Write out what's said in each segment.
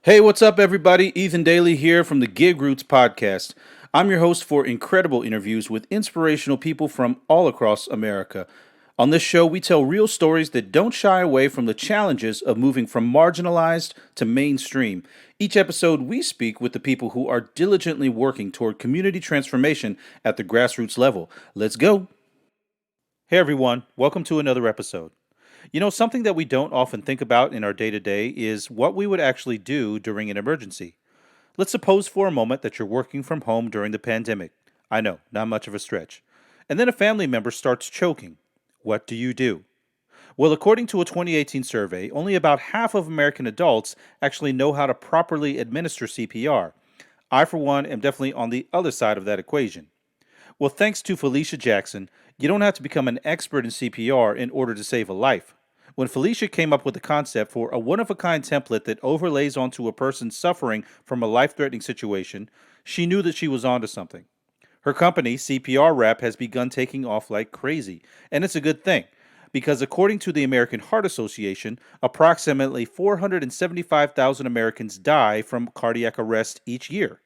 Hey, what's up, everybody? Ethan Daly here from the GigRoots podcast. I'm your host for incredible interviews with inspirational people from all across America. On this show, we tell real stories that don't shy away from the challenges of moving from marginalized to mainstream. Each episode, we speak with the people who are diligently working toward community transformation at the grassroots level. Let's go. Hey, everyone. Welcome to another episode. Something that we don't often think about in our day to day is what we would actually do during an emergency. Let's suppose for a moment that you're working from home during the pandemic. I know, not much of a stretch. And then a family member starts choking. What do you do? Well, according to a 2018 survey, only about half of American adults actually know how to properly administer CPR. I, for one, am definitely on the other side of that equation. Well, thanks to Felicia Jackson, you don't have to become an expert in CPR in order to save a life. When Felicia came up with the concept for a one of a kind template that overlays onto a person suffering from a life threatening situation, she knew that she was onto something. Her company, CPRWrap, has begun taking off like crazy, and it's a good thing. Because according to the American Heart Association, approximately 475,000 Americans die from cardiac arrest each year.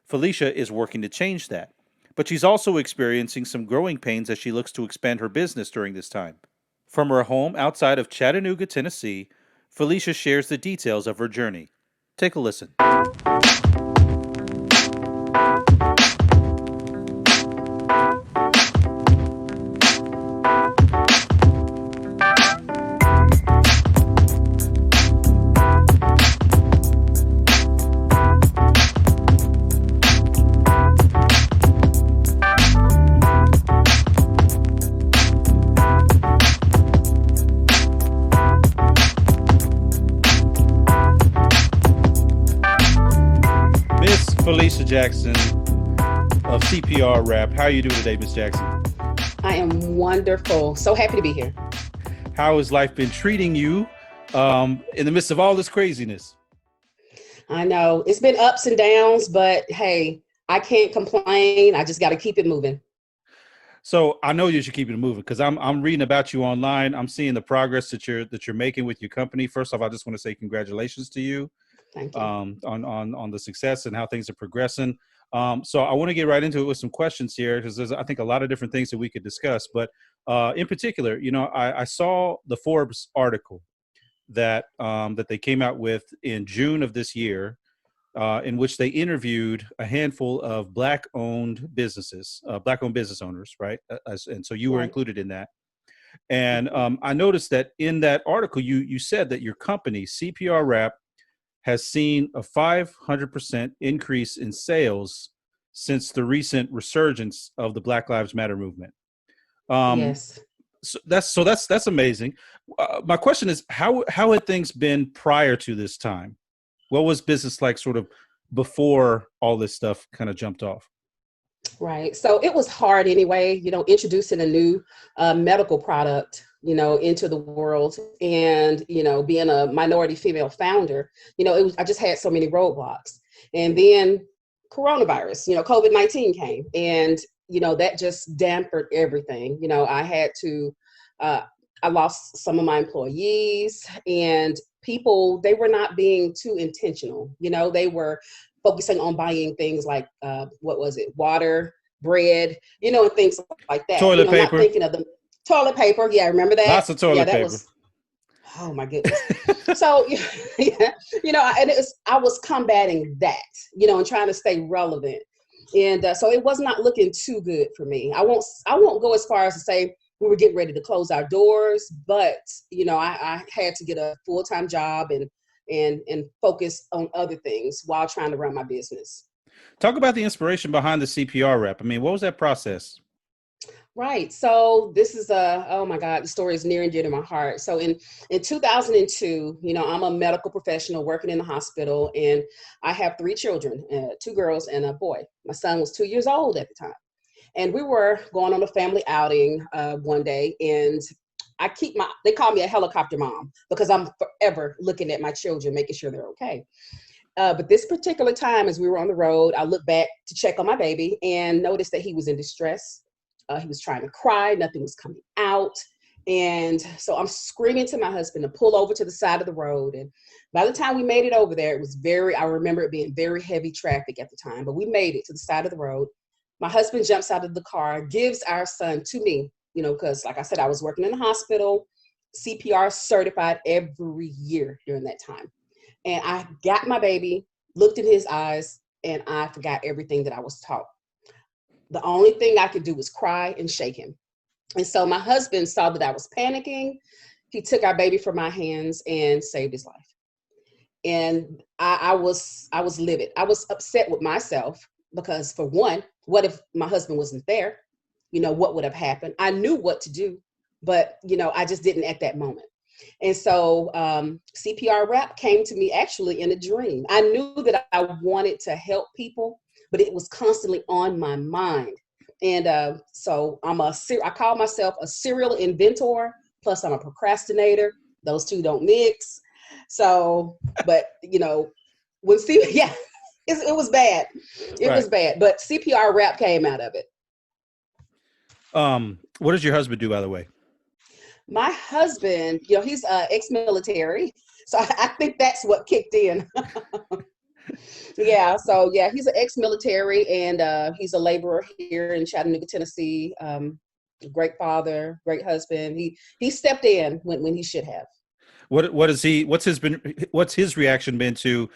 Felicia is working to change that. But she's also experiencing some growing pains as she looks to expand her business during this time. From her home outside of Chattanooga, Tennessee, Felicia shares the details of her journey. Take a listen. Miss Felicia Jackson of CPR Rap. How are you doing today, Miss Jackson? I am wonderful. So happy to be here. How has life been treating you in the midst of all this craziness? I know it's been ups and downs, but hey, I can't complain. I just got to keep it moving. So I know you should keep it moving because I'm reading about you online. I'm seeing the progress that you're making with your company. First off, I just want to say congratulations to you Thank you. on the success and how things are progressing. So I want to get right into it with some questions here because there's I think a lot of different things that we could discuss. But in particular, I saw the Forbes article that they came out with in June of this year, in which they interviewed a handful of black-owned businesses, black-owned business owners, right? And so you were Right. included in that. And I noticed that in that article, you said that your company, CPR Rap, has seen a 500% increase in sales since the recent resurgence of the Black Lives Matter movement. Um, Yes. so that's amazing. My question is, how had things been prior to this time? What was business like, sort of before all this stuff kind of jumped off? Right. So it was hard anyway, introducing a new medical product, into the world and, being a minority female founder, I just had so many roadblocks. And then coronavirus, COVID-19 came and, that just dampened everything. Uh, I lost some of my employees and people, they were not being too intentional. They were focusing on buying things like what was it, water, bread, and things like that. Toilet Not paper, thinking of the toilet paper. Yeah, remember that? lots of Yeah, toilet that paper. was. Oh my goodness. So yeah, and I was combating that, and trying to stay relevant, and so it was not looking too good for me. I won't go as far as to say we were getting ready to close our doors, but I had to get a full time job and focus on other things while trying to run my business. Talk about the inspiration behind the CPR rep. I mean, what was that process? Right. So this is oh my God, the story is near and dear to my heart. So in 2002, I'm a medical professional working in the hospital, and I have three children, two girls and a boy. My son was 2 years old at the time, and we were going on a family outing one day, and they call me a helicopter mom because I'm forever looking at my children, making sure they're okay. But this particular time, as we were on the road, I looked back to check on my baby and noticed that he was in distress. He was trying to cry, nothing was coming out. And so I'm screaming to my husband to pull over to the side of the road. And by the time we made it over there, it was I remember it being very heavy traffic at the time, but we made it to the side of the road. My husband jumps out of the car, gives our son to me, because like I said, I was working in the hospital, CPR certified every year during that time. And I got my baby, looked in his eyes, and I forgot everything that I was taught. The only thing I could do was cry and shake him. And so my husband saw that I was panicking. He took our baby from my hands and saved his life. And I was livid. I was upset with myself because, for one, what if my husband wasn't there? What would have happened? I knew what to do, but I just didn't at that moment. And so CPRWrap came to me actually in a dream. I knew that I wanted to help people, but it was constantly on my mind. And so I call myself a serial inventor, plus I'm a procrastinator. Those two don't mix. So, but when yeah, it was bad. It Right. was bad, but CPRWrap came out of it. What does your husband do, by the way? My husband, he's ex-military. So I think that's what kicked in. Yeah. So yeah, he's an ex-military, and he's a laborer here in Chattanooga, Tennessee. Great father, great husband. He stepped in when he should have. What's his reaction been to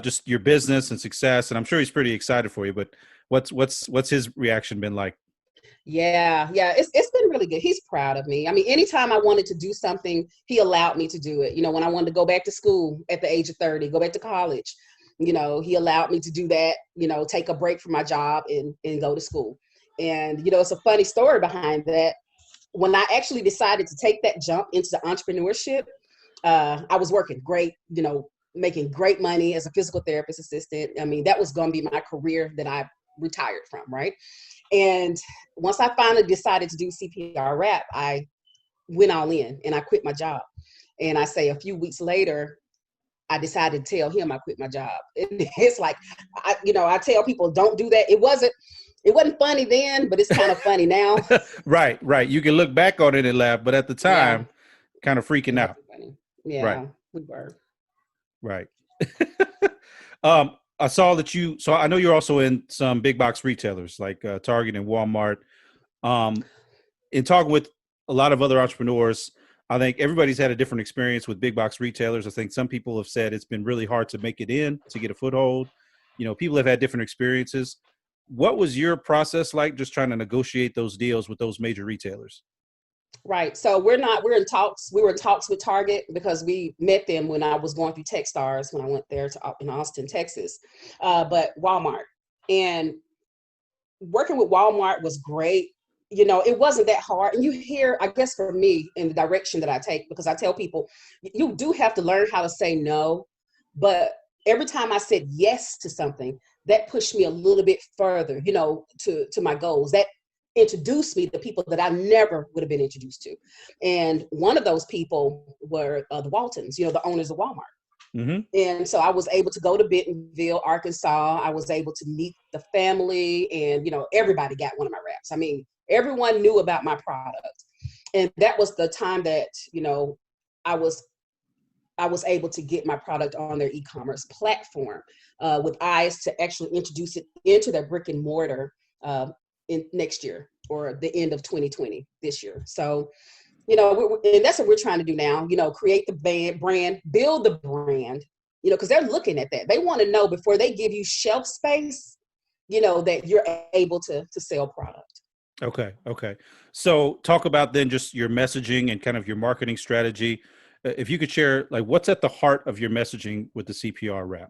just your business and success? And I'm sure he's pretty excited for you, but what's his reaction been like? Yeah, it's been really good. He's proud of me. I mean, anytime I wanted to do something, he allowed me to do it. When I wanted to go back to school at the age of 30, go back to college, he allowed me to do that, take a break from my job and go to school. And, it's a funny story behind that. When I actually decided to take that jump into the entrepreneurship, I was working great, making great money as a physical therapist assistant. I mean, that was going to be my career that I retired from, right? And once I finally decided to do CPRWrap, I went all in and I quit my job. And I say a few weeks later, I decided to tell him I quit my job. It's like, I tell people don't do that. It wasn't funny then, but it's kind of funny now. Right. You can look back on it and laugh, but at the Yeah. time, kind of freaking out. Funny. Yeah, Right. we were. Right. I saw that so I know you're also in some big box retailers like Target and Walmart. In talking with a lot of other entrepreneurs, I think everybody's had a different experience with big box retailers. I think some people have said it's been really hard to make it in, to get a foothold. People have had different experiences. What was your process like just trying to negotiate those deals with those major retailers? Right. So we're in talks. We were in talks with Target because we met them when I was going through Techstars when I went there in Austin, Texas. But Walmart, and working with Walmart was great. It wasn't that hard. And you hear, I guess for me, in the direction that I take, because I tell people, you do have to learn how to say no. But every time I said yes to something, that pushed me a little bit further, to my goals. That introduced me to people that I never would have been introduced to. And one of those people were the Waltons, the owners of Walmart. Mm-hmm. And so I was able to go to Bentonville, Arkansas. I was able to meet the family, and, everybody got one of my wraps. I mean, everyone knew about my product. And that was the time that, I was able to get my product on their e-commerce platform with eyes to actually introduce it into their brick and mortar in next year, or the end of 2020 this year. So, and that's what we're trying to do now, create the brand, build the brand, because they're looking at that. They want to know before they give you shelf space, that you're able to sell product. Okay. So talk about then just your messaging and kind of your marketing strategy. If you could share, like, what's at the heart of your messaging with the CPRWrap?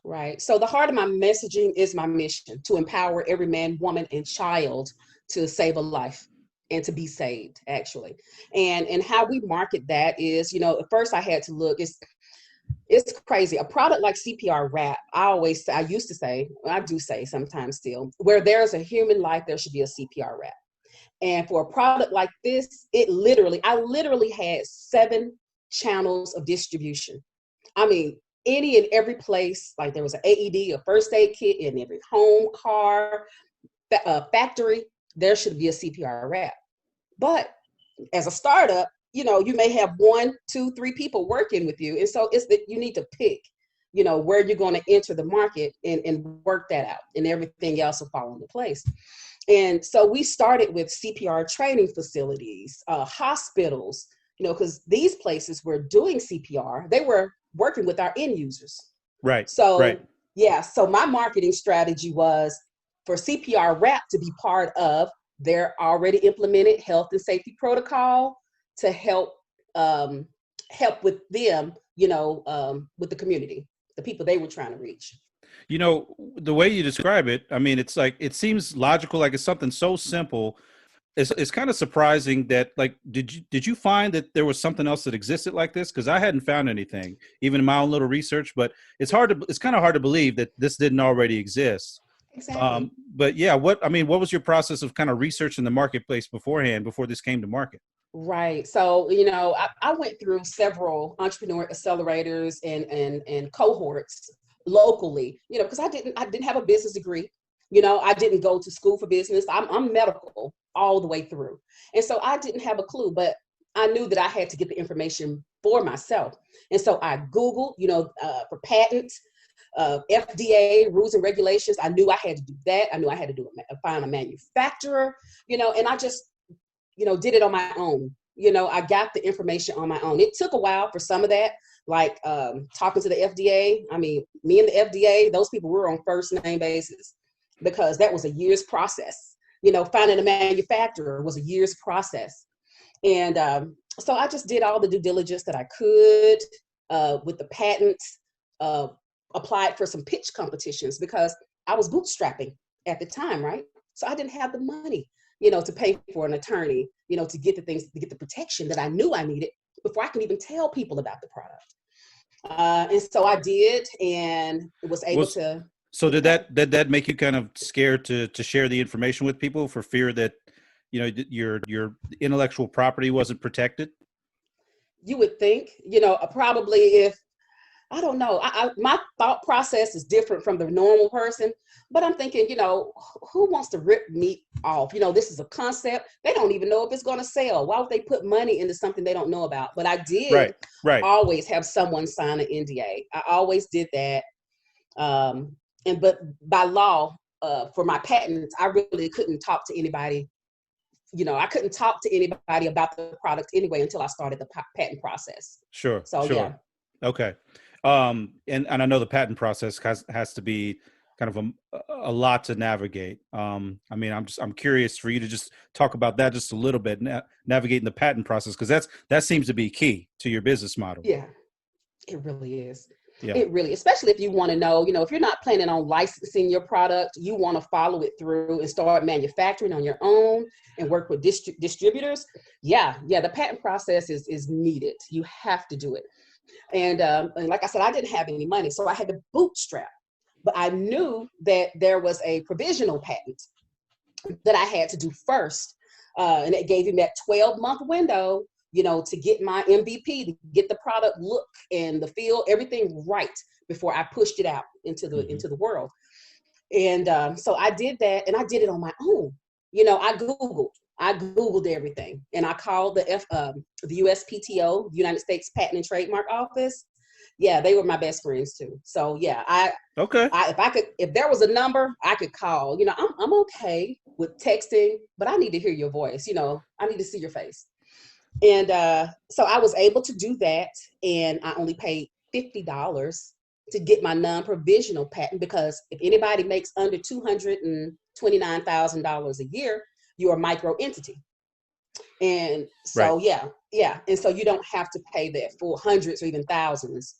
Right. So the heart of my messaging is my mission to empower every man, woman, and child to save a life and to be saved, actually. And how we market that is, at first I had to look, it's crazy. A product like CPRWrap, I used to say, I do say sometimes still, where there's a human life, there should be a CPR wrap. And for a product like this, I literally had 7 channels of distribution. I mean, any and every place, like there was an AED, a first aid kit in every home, car, factory, there should be a CPR wrap. But as a startup, you may have one, two, three people working with you. And so it's that you need to pick, where you're going to enter the market and work that out, and everything else will fall into place. And so we started with CPR training facilities, hospitals, because these places were doing CPR, they were working with our end users. Right. So, Right. yeah, so my marketing strategy was for CPRWrap to be part of their already implemented health and safety protocol to help with them, with the community, the people they were trying to reach. The way you describe it, I mean, it's like, it seems logical, like it's something so simple. It's kind of surprising that, like, did you find that there was something else that existed like this? Because I hadn't found anything, even in my own little research. But it's kind of hard to believe that this didn't already exist. Exactly. But yeah, what was your process of kind of researching the marketplace beforehand, before this came to market? Right. So, I went through several entrepreneur accelerators and cohorts locally, because I didn't have a business degree. I didn't go to school for business. I'm medical all the way through. And so I didn't have a clue, but I knew that I had to get the information for myself. And so I Googled, for patents, FDA rules and regulations. I knew I had to do that. I knew I had to find a manufacturer, and I just did it on my own. I got the information on my own. It took a while for some of that, like talking to the FDA. I mean, me and the FDA, those people were on first name basis, because that was a year's process. Finding a manufacturer was a year's process. And so I just did all the due diligence that I could with the patents, applied for some pitch competitions because I was bootstrapping at the time, right? So I didn't have the money, to pay for an attorney, to get to get the protection that I knew I needed before I could even tell people about the product. And so I did, and was able Was to So get the did patent. that make you kind of scared to share the information with people, for fear that your intellectual property wasn't protected? You would think, probably if I don't know. My thought process is different from the normal person, but I'm thinking, who wants to rip meat off? This is a concept. They don't even know if it's going to sell. Why would they put money into something they don't know about? But I Right. did Right. always have someone sign an NDA. I always did that. But by law, for my patents, I really couldn't talk to anybody. I couldn't talk to anybody about the product anyway until I started the patent process. Sure. So yeah. Sure. Okay. And I know the patent process has to be kind of a lot to navigate. I mean, I'm curious for you to just talk about that just a little bit, navigating the patent process, because that seems to be key to your business model. Yeah. It really is. Yeah. It really, especially if you want to know, if you're not planning on licensing your product, you want to follow it through and start manufacturing on your own and work with distributors. Yeah, the patent process is needed. You have to do it. And like I said, I didn't have any money, so I had to bootstrap. But I knew that there was a provisional patent that I had to do first. And it gave him that 12-month window, to get my MVP, to get the product look and the feel, everything right before I pushed it out into the world. And so I did that, and I did it on my own. I Googled everything, and I called the USPTO, the United States Patent and Trademark Office. Yeah, they were my best friends too. So yeah, Okay. if there was a number I could call, I'm okay with texting, but I need to hear your voice. I need to see your face. And so I was able to do that, and I only paid $50 to get my non-provisional patent, because if anybody makes under $229,000 a year, you're a micro entity. And Right. so yeah, and so you don't have to pay that full hundreds or even thousands.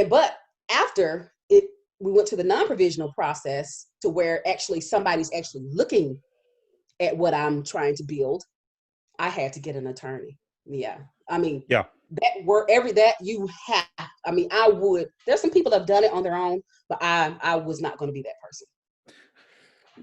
But after it, we went to the non-provisional process, to where actually somebody's actually looking at what I'm trying to build. I had to get an attorney. Yeah. I mean, Yeah. that you have. I mean, I would. There's some people that have done it on their own, but I was not going to be that person.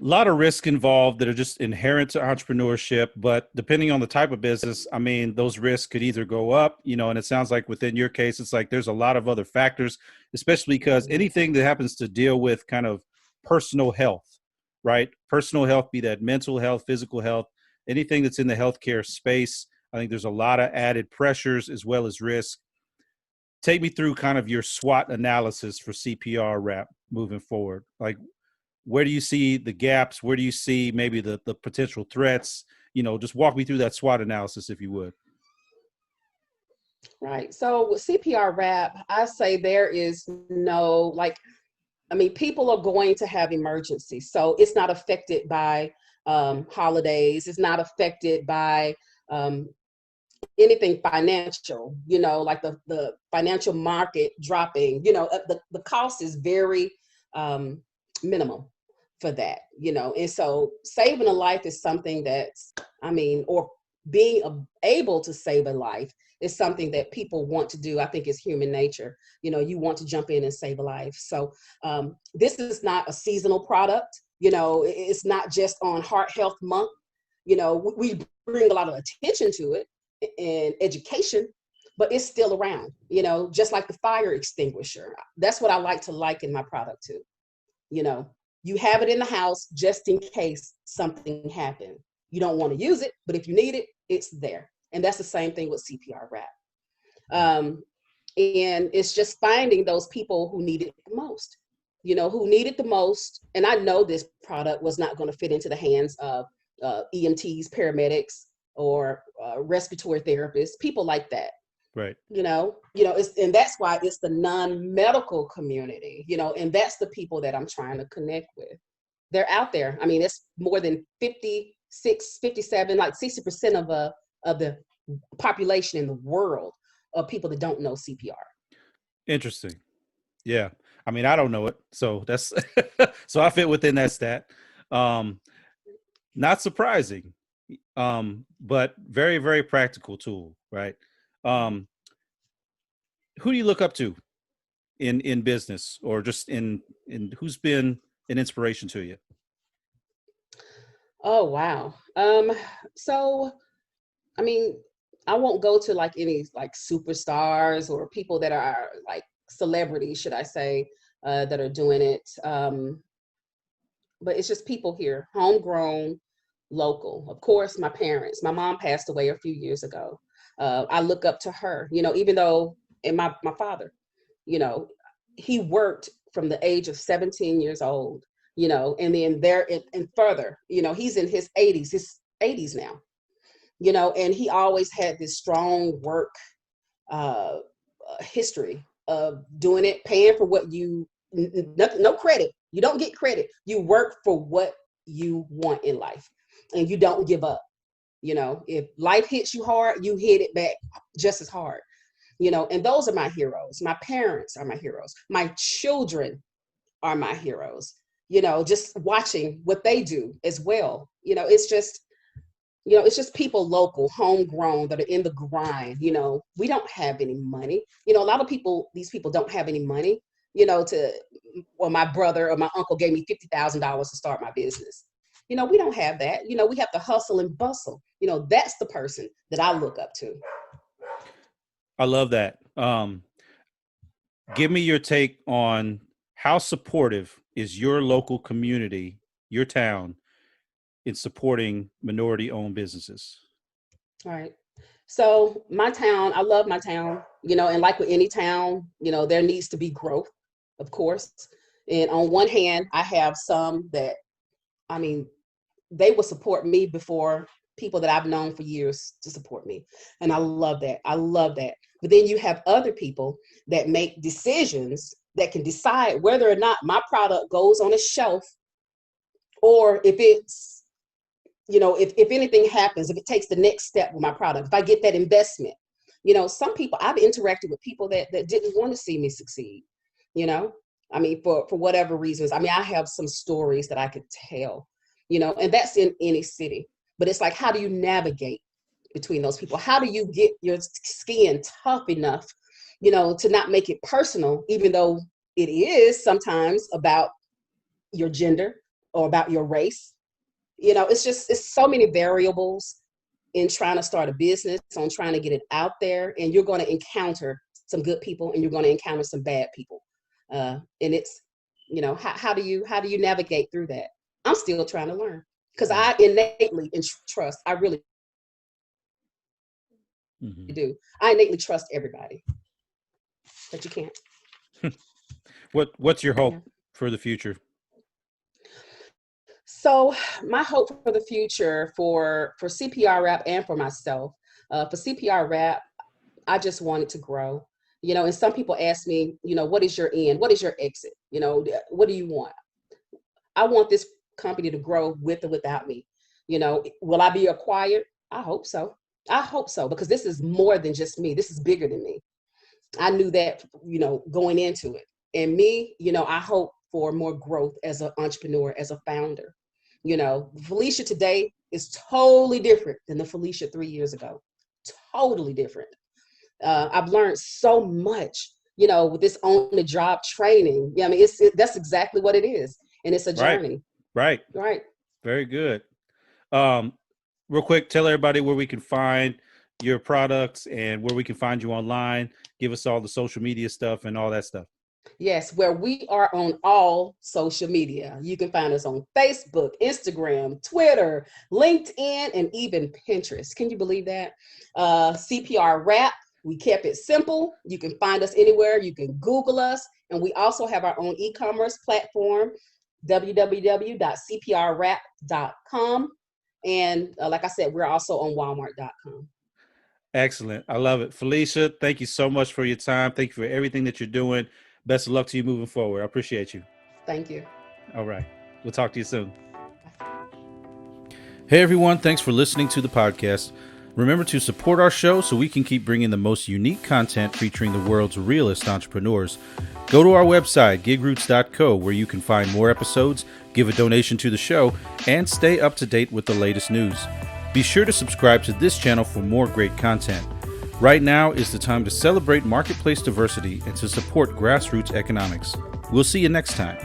A lot of risk involved that are just inherent to entrepreneurship, but depending on the type of business, I mean, those risks could either go up, and it sounds like within your case, it's like there's a lot of other factors, especially because anything that happens to deal with kind of personal health, right? Personal health, be that mental health, physical health, anything that's in the healthcare space. I think there's a lot of added pressures as well as risk. Take me through kind of your SWOT analysis for CPRWrap moving forward. Like, where do you see the gaps? Where do you see maybe the potential threats? Just walk me through that SWOT analysis, if you would. Right. So with CPR Rap, I say there is no, people are going to have emergencies. So it's not affected by holidays. It's not affected by um, anything financial, like the financial market dropping, the cost is very minimal for that, and so saving a life is something that's, or being able to save a life is something that people want to do. I think it's human nature. You want to jump in and save a life. So this is not a seasonal product. It's not just on Heart Health Month. We bring a lot of attention to it and education, but it's still around, just like the fire extinguisher. That's what I like to liken my product to. You have it in the house just in case something happened. You don't want to use it, but if you need it, it's there. And that's the same thing with CPR Rap. And it's just finding those people who need it the most, who need it the most. And I know this product was not going to fit into the hands of EMTs, paramedics, or respiratory therapists, people like that. Right. And that's why it's the non-medical community, and that's the people that I'm trying to connect with. They're out there. It's more than 56, 57, like 60% of the population in the world of people that don't know CPR. Interesting. Yeah. I don't know it. So that's, so I fit within that stat. Not surprising, but very, very practical tool, right? Who do you look up to in business, or just in who's been an inspiration to you? Oh, wow. So, I won't go to like any like superstars or people that are like celebrities, should I say, that are doing it. But it's just people here, homegrown, local. Of course, my parents. My mom passed away a few years ago. I look up to her, even though, and my father, he worked from the age of 17 years old, and then there and further, he's in his 80s now, and he always had this strong work history of doing it, paying for what no credit. You don't get credit. You work for what you want in life, and you don't give up. If life hits you hard, you hit it back just as hard. And those are my heroes. My parents are my heroes. My children are my heroes. Just watching what they do as well. It's just people local, homegrown, that are in the grind. We don't have any money. A lot of people, these people don't have any money, well, my brother or my uncle gave me $50,000 to start my business. We don't have that. We have to hustle and bustle. That's the person that I look up to. I love that. Give me your take on how supportive is your local community, your town, in supporting minority-owned businesses? All right. So my town, I love my town, and like with any town, there needs to be growth, of course. And on one hand, I have some that, they will support me before people that I've known for years to support me. And I love that. I love that. But then you have other people that make decisions that can decide whether or not my product goes on a shelf, or if it's, if anything happens, if it takes the next step with my product, if I get that investment. Some people, I've interacted with people that didn't want to see me succeed, for whatever reasons. I have some stories that I could tell, and that's in any city. But it's like, how do you navigate between those people? How do you get your skin tough enough, to not make it personal, even though it is sometimes about your gender or about your race? It's so many variables in trying to start a business, on trying to get it out there. And you're going to encounter some good people, and you're going to encounter some bad people. And it's, how do you navigate through that? I'm still trying to learn, because I innately trust. I really Hmm. do. I innately trust everybody, but you can't. What's your Yeah. hope for the future? So my hope for the future for CPR Rap and for myself, for CPR Rap, I just want it to grow. And some people ask me, what is your end? What is your exit? What do you want? I want this company to grow with or without me. Will I be acquired? I hope so. I hope so, because this is more than just me. This is bigger than me. I knew that, going into it. And me, I hope for more growth as an entrepreneur, as a founder. Felicia today is totally different than the Felicia 3 years ago. Totally different. I've learned so much, with this on the job training. Yeah, I mean, that's exactly what it is. And it's a Right. journey. Right. Right. Very good. Um, Real quick, tell everybody where we can find your products and where we can find you online. Give us all the social media stuff and all that stuff. Yes, where we are on all social media. You can find us on Facebook, Instagram, Twitter, LinkedIn, and even Pinterest. Can you believe that? CPR Rap. We kept it simple. You can find us anywhere. You can Google us. And we also have our own e-commerce platform, www.cprwrap.com. And like I said, we're also on walmart.com. Excellent. I love it. Felicia, thank you so much for your time. Thank you for everything that you're doing. Best of luck to you moving forward. I appreciate you. Thank you. All right. We'll talk to you soon. Bye. Hey, everyone. Thanks for listening to the podcast. Remember to support our show so we can keep bringing the most unique content featuring the world's realest entrepreneurs. Go to our website, GigRoots.co, where you can find more episodes, give a donation to the show, and stay up to date with the latest news. Be sure to subscribe to this channel for more great content. Right now is the time to celebrate marketplace diversity and to support grassroots economics. We'll see you next time.